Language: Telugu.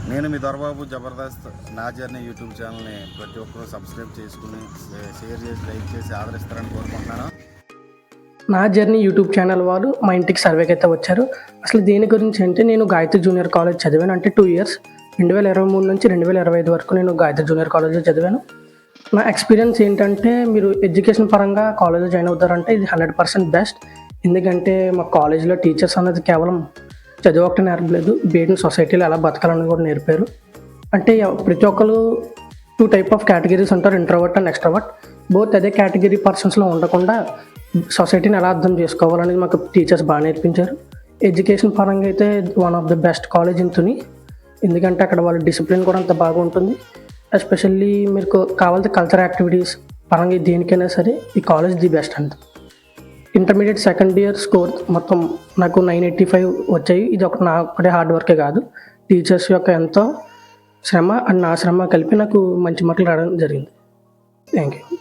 నేను మీ దొరబాబు జబర్దస్త్ నా జర్నీ యూట్యూబ్ ఛానల్ని ప్రతి ఒక్కరూ సబ్స్క్రైబ్ చేసుకుని షేర్ చేసి లైక్ చేసి ఆదరిస్తారని కోరుకుంటున్నాను. నా జర్నీ యూట్యూబ్ ఛానల్ వాళ్ళు మా ఇంటికి సర్వేకి అయితే వచ్చారు. అసలు దేని గురించి అంటే నేను గాయత్రి జూనియర్ కాలేజ్ చదివాను. అంటే 2 years 2023 నుంచి 2025 వరకు నేను గాయత్రి జూనియర్ కాలేజ్లో చదివాను. నా ఎక్స్పీరియన్స్ ఏంటంటే మీరు ఎడ్యుకేషన్ పరంగా కాలేజ్లో జాయిన్ అవుతారంటే ఇది 100% బెస్ట్. ఎందుకంటే మా కాలేజ్లో టీచర్స్ అనేది కేవలం చదువు ఒకటి నేర్పలేదు, బయట సొసైటీలో ఎలా బతకాలని కూడా నేర్పారు. అంటే ప్రతి ఒక్కరు 2 type ఆఫ్ కేటగిరీస్ ఉంటారు, ఇంట్రోవర్ట్ అండ్ ఎక్స్ట్రోవర్ట్. బోత్ అదే కేటగిరీ పర్సన్స్లో ఉండకుండా సొసైటీని ఎలా అర్థం చేసుకోవాలనేది మాకు టీచర్స్ బాగా నేర్పించారు. ఎడ్యుకేషన్ పరంగా అయితే one of the best college in Tuni. ఎందుకంటే అక్కడ వాళ్ళ డిసిప్లిన్ కూడా అంత బాగా ఉంటుంది. ఎస్పెషల్లీ మీకు కావాల్సిన కల్చరల్ యాక్టివిటీస్ పరంగా దేనికైనా సరే ఈ కాలేజ్ ది బెస్ట్ అంత. ఇంటర్మీడియట్ సెకండ్ ఇయర్ స్కోర్ మొత్తం నాకు 985 వచ్చాయి. ఇది నా ఒక్కటే హార్డ్ వర్కే కాదు, టీచర్స్ యొక్క ఎంతో శ్రమ అండ్ నా శ్రమ కలిపి నాకు మంచి మార్కులు రావడం జరిగింది. Thank you.